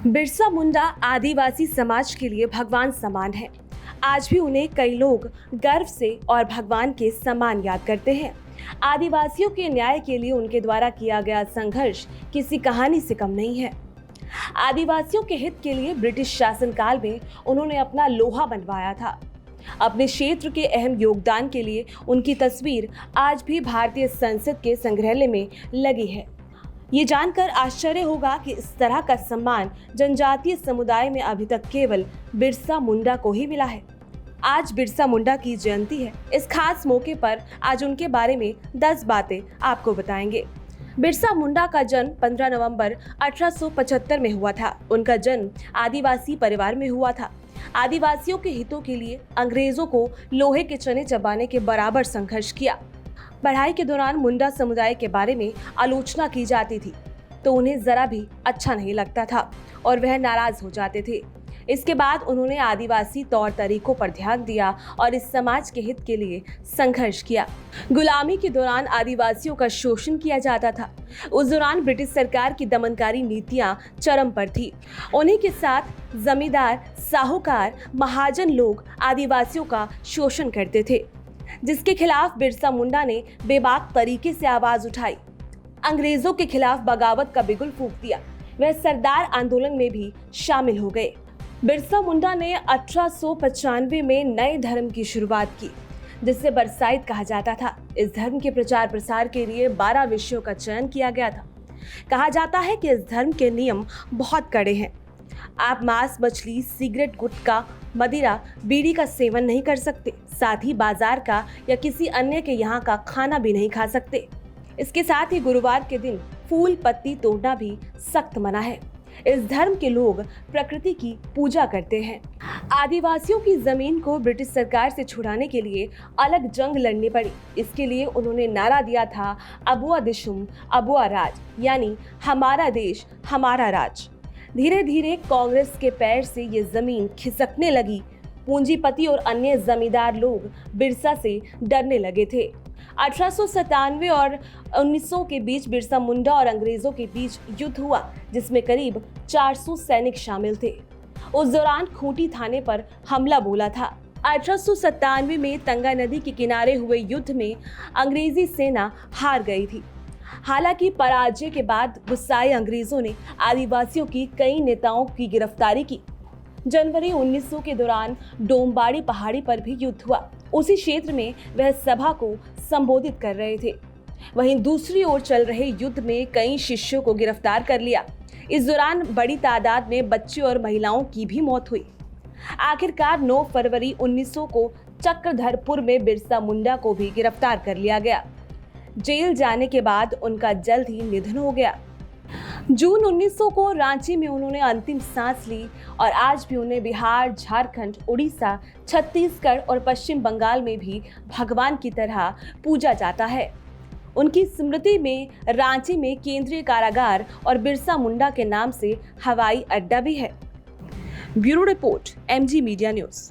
बिरसा मुंडा आदिवासी समाज के लिए भगवान समान है। आज भी उन्हें कई लोग गर्व से और भगवान के समान याद करते हैं। आदिवासियों के न्याय के लिए उनके द्वारा किया गया संघर्ष किसी कहानी से कम नहीं है। आदिवासियों के हित के लिए ब्रिटिश शासनकाल में उन्होंने अपना लोहा बनवाया था। अपने क्षेत्र के अहम योगदान के लिए उनकी तस्वीर आज भी भारतीय संसद के संग्रहालय में लगी है। ये जानकर आश्चर्य होगा कि इस तरह का सम्मान जनजातीय समुदाय में अभी तक केवल बिरसा मुंडा को ही मिला है। आज बिरसा मुंडा की जयंती है। इस खास मौके पर आज उनके बारे में 10 बातें आपको बताएंगे। बिरसा मुंडा का जन्म 15 नवंबर 1875 में हुआ था। उनका जन्म आदिवासी परिवार में हुआ था। आदिवासियों के हितों के लिए अंग्रेजों को लोहे के चने चबाने के बराबर संघर्ष किया। पढ़ाई के दौरान मुंडा समुदाय के बारे में आलोचना की जाती थी तो उन्हें जरा भी अच्छा नहीं लगता था और वह नाराज हो जाते थे। इसके बाद उन्होंने आदिवासी तौर तरीकों पर ध्यान दिया और इस समाज के हित के लिए संघर्ष किया। गुलामी के दौरान आदिवासियों का शोषण किया जाता था। उस दौरान ब्रिटिश सरकार की दमनकारी नीतियां चरम पर थी। उन्हीं के साथ जमींदार, साहूकार, महाजन लोग आदिवासियों का शोषण करते थे, जिसके खिलाफ बिरसा मुंडा ने बेबाक तरीके से आवाज उठाई। अंग्रेजों के खिलाफ बगावत का बिगुल फूंक दिया। वह सरदार आंदोलन में भी शामिल हो गए। बिरसा मुंडा ने 1895 में नए धर्म की शुरुआत की, जिसे बरसाइत कहा जाता था। इस धर्म के प्रचार प्रसार के लिए 12 विषयों का चयन किया गया था। कहा जाता है कि इस धर्म के नियम बहुत कड़े हैं। आप मांस, मछली, सिगरेट, गुटखा, मदिरा, बीड़ी का सेवन नहीं कर सकते। साथ ही बाजार का या किसी अन्य के यहाँ का खाना भी नहीं खा सकते। इसके साथ ही गुरुवार के दिन फूल पत्ती तोड़ना भी सख्त मना है। इस धर्म के लोग प्रकृति की पूजा करते हैं। आदिवासियों की जमीन को ब्रिटिश सरकार से छुड़ाने के लिए अलग जंग लड़नी पड़ी। इसके लिए उन्होंने नारा दिया था, अबुआ दिशुम अबुआ राज, यानी हमारा देश हमारा राज। धीरे धीरे कांग्रेस के पैर से ये जमीन खिसकने लगी। पूंजीपति और अन्य जमींदार लोग बिरसा से डरने लगे थे। 1897 और 1900 के बीच बिरसा मुंडा और अंग्रेजों के बीच युद्ध हुआ, जिसमें करीब 400 सैनिक शामिल थे। उस दौरान खूंटी थाने पर हमला बोला था। 1897 में तंगा नदी के किनारे हुए युद्ध में अंग्रेजी सेना हार गई थी। हालांकि पराजय के बाद गुस्साए अंग्रेजों ने आदिवासियों की कई नेताओं की गिरफ्तारी की। जनवरी 1900 के दौरान डोमबाड़ी पहाड़ी पर भी युद्ध हुआ। उसी क्षेत्र में वह सभा को संबोधित कर रहे थे। वहीं दूसरी ओर चल रहे युद्ध में कई शिष्यों को गिरफ्तार कर लिया। इस दौरान बड़ी तादाद में बच्चे और महिलाओं की भी मौत हुई। आखिरकार 9 फरवरी 1900 को चक्रधरपुर में बिरसा मुंडा को भी गिरफ्तार कर लिया गया। जेल जाने के बाद उनका जल्द ही निधन हो गया। जून 1900 को रांची में उन्होंने अंतिम सांस ली और आज भी उन्हें बिहार, झारखंड, उड़ीसा, छत्तीसगढ़ और पश्चिम बंगाल में भी भगवान की तरह पूजा जाता है। उनकी स्मृति में रांची में केंद्रीय कारागार और बिरसा मुंडा के नाम से हवाई अड्डा भी है। Bureau report, MG media news.